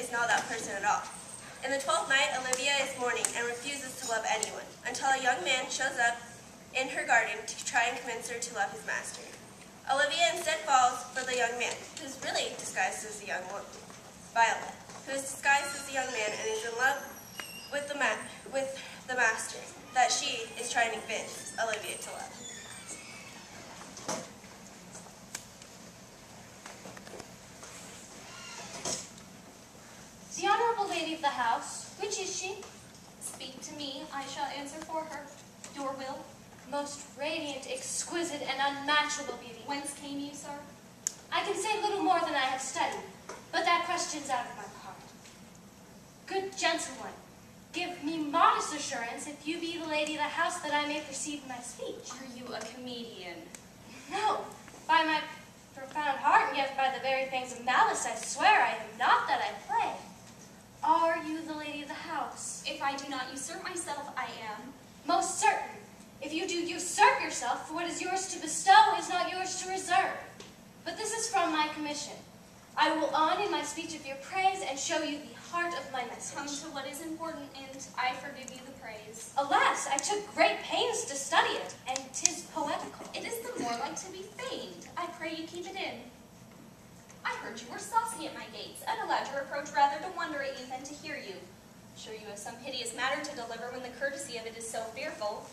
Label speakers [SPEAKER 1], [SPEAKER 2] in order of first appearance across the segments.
[SPEAKER 1] is not that person at all. In the 12th night, Olivia is mourning and refuses to love anyone, until a young man shows up in her garden to try and convince her to love his master. Olivia instead falls for the young man, who is really disguised as the young woman, Violet, who is disguised as the young man and is in love with the master that she is trying to convince Olivia to love.
[SPEAKER 2] The honorable lady of the house, which is she?
[SPEAKER 3] Speak to me, I shall answer for her. Your will?
[SPEAKER 2] Most radiant, exquisite, and unmatchable beauty.
[SPEAKER 3] Whence came you, sir?
[SPEAKER 2] I can say little more than I have studied, but that question's out of my part. Good gentleman, give me modest assurance if you be the lady of the house that I may proceed in my speech.
[SPEAKER 3] Are you a comedian?
[SPEAKER 2] No, by my profound heart, and yet by the very things of malice, I swear I am not that I play. Are you the lady of the house?
[SPEAKER 3] If I do not usurp myself, I am.
[SPEAKER 2] Most certain. If you do usurp yourself, for what is yours to bestow is not yours to reserve. But this is from my commission. I will on in my speech of your praise and show you the heart of my message.
[SPEAKER 3] Come to what is important, and I forgive you the praise.
[SPEAKER 2] Alas, I took great pains to study it, and 'tis poetical.
[SPEAKER 3] It is the more like to be feigned. I pray you keep it in. I heard you were saucy at my gates, and allowed your approach rather to wonder at you than to hear you. Sure you have some piteous matter to deliver when the courtesy of it is so fearful.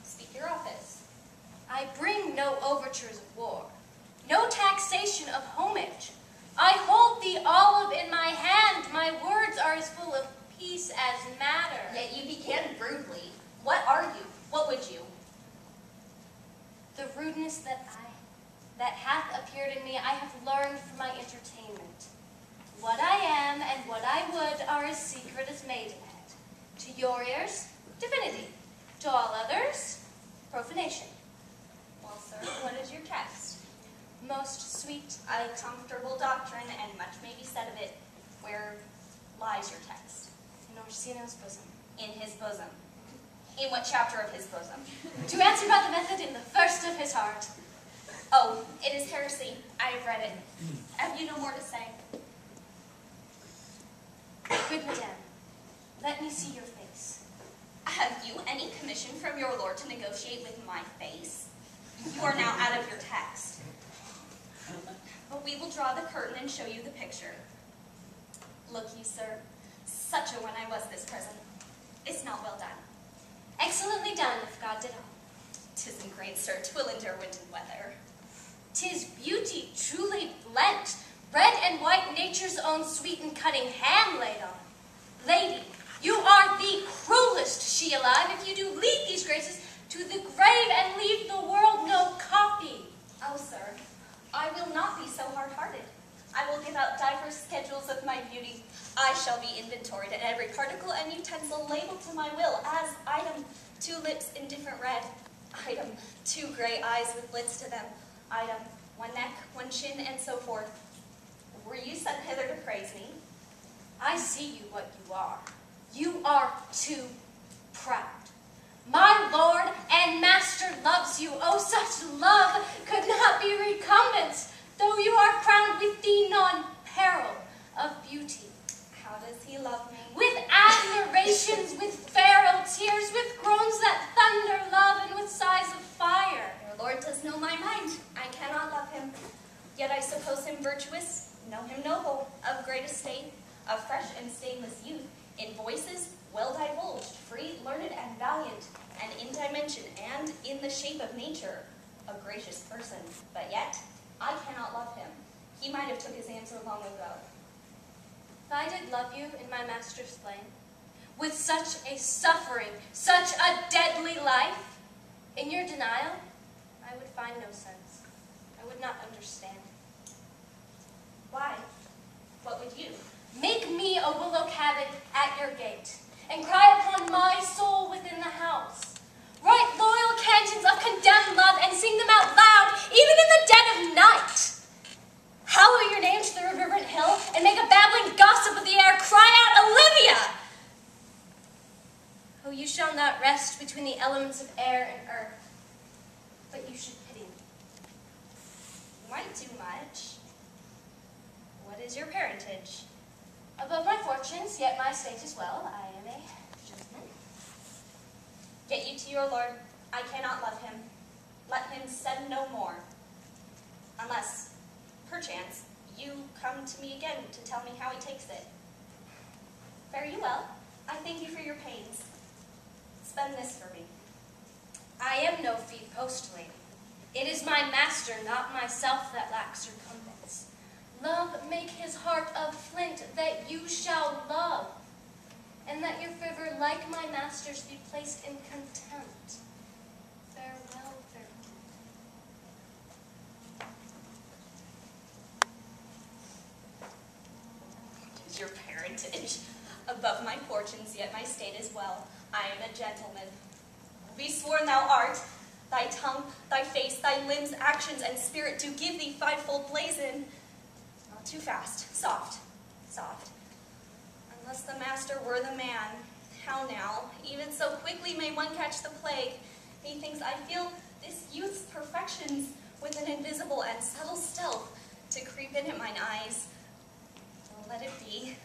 [SPEAKER 3] Speak your office.
[SPEAKER 2] I bring no overtures of war, no taxation of homage. I hold the olive in my hand. My words are as full of peace as matter.
[SPEAKER 3] Yet you began rudely. What are you? What would you?
[SPEAKER 2] The rudeness that hath appeared in me, I have learned from my entertainment. What I am and what I would are as secret as maidenhead. To your ears, divinity. To all others, profanation.
[SPEAKER 3] Well, sir, what is your text?
[SPEAKER 2] Most sweet.
[SPEAKER 3] A comfortable doctrine, and much may be said of it. Where lies your text?
[SPEAKER 2] In Orsino's bosom.
[SPEAKER 3] In his bosom. In what chapter of his bosom?
[SPEAKER 2] To answer by the method, in the first of his heart.
[SPEAKER 3] Oh, it is heresy. I have read it. Have you no more to say?
[SPEAKER 2] Good madame, let me see your face.
[SPEAKER 3] Have you any commission from your lord to negotiate with my face? You are now out of your text. But we will draw the curtain and show you the picture. Look you, sir, such a one I was this present. It's not well done.
[SPEAKER 2] Excellently done, if God did all.
[SPEAKER 3] 'Tis in great, sir, 'twill endure wind and weather.
[SPEAKER 2] 'Tis beauty truly blent, red and white, nature's own sweet and cutting hand laid on. Lady, you are the cruelest she alive, if you do lead these graces to the grave and leave the world no copy.
[SPEAKER 3] Oh, sir, I will not be so hard-hearted. I will give out divers schedules of my beauty. I shall be inventoried, and every particle and utensil labeled to my will as item 2 lips indifferent red, item 2 gray eyes with lids to them, item 1 neck, 1 chin, and so forth. Were you sent hither to praise me?
[SPEAKER 2] I see you what you are. You are too proud. My lord and master loves you. Oh, such love could not be recumbent, though you are crowned with the non-peril of beauty.
[SPEAKER 3] How does he love me?
[SPEAKER 2] With admirations, with feral tears, with groans that thunder love, and with sighs of fire.
[SPEAKER 3] Your lord does know my mind. I cannot love him. Yet I suppose him virtuous, know him noble, of great estate, of fresh and stainless youth, in voices well divulged, free, learned, and valiant, and in dimension and in the shape of nature, a gracious person. But yet, I cannot love him. He might have took his answer long ago.
[SPEAKER 2] If I did love you in my master's flame, with such a suffering, such a deadly life, in your denial, I would find no sense. I would not understand.
[SPEAKER 3] Why? What would you?
[SPEAKER 2] Make me a willow cabin at your gate, and cry upon my soul within the house. Write loyal cantons of condemned love, and sing them out loud, even in the dead of night. Hallow your name to the reverberant hill, and make a babbling gossip of the air. Cry out, Olivia! Oh, you shall not rest between the elements of air and earth, but you should pity me.
[SPEAKER 3] You might do much. What is your parentage?
[SPEAKER 2] Of fortunes, yet my state is well. I am a gentleman.
[SPEAKER 3] Get you to your lord. I cannot love him. Let him send no more. Unless, perchance, you come to me again to tell me how he takes it. Fare you well. I thank you for your pains. Spend this for me.
[SPEAKER 2] I am no fee post lady. It is my master, not myself, that lacks recompense. Love make his heart of flint, that you shall love, and that your fervor, like my master's, be placed in contempt. Farewell, farewell.
[SPEAKER 3] Your parentage. Above my fortunes, yet my state is well. I am a gentleman. Be sworn thou art. Thy tongue, thy face, thy limbs, actions, and spirit do give thee fivefold blazon. Not too fast. Soft. Soft. Unless the master were the man. How now? Even so quickly may one catch the plague. Methinks I feel this youth's perfections with an invisible and subtle stealth to creep in at mine eyes. Well, let it be.